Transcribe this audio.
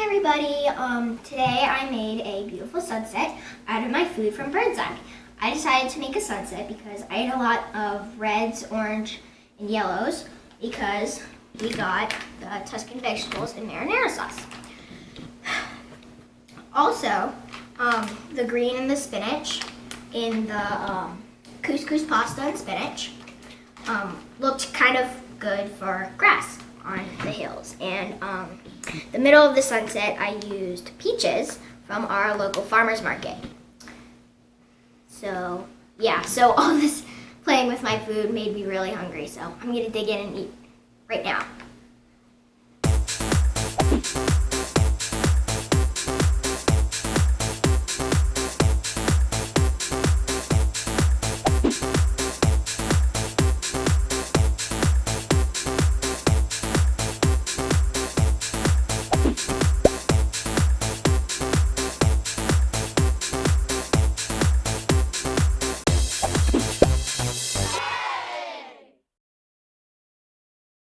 Hi everybody, today I made a beautiful sunset out of my food from Birdseye. I decided to make a sunset because I ate a lot of reds, orange, and yellows because we got the Tuscan vegetables and marinara sauce. Also, the green and the spinach in the couscous pasta and spinach looked kind of good for grass on the hills. And the middle of the sunset, I used peaches from our local farmer's market. So yeah, so all this playing with my food made me really hungry, so I'm gonna dig in and eat right now.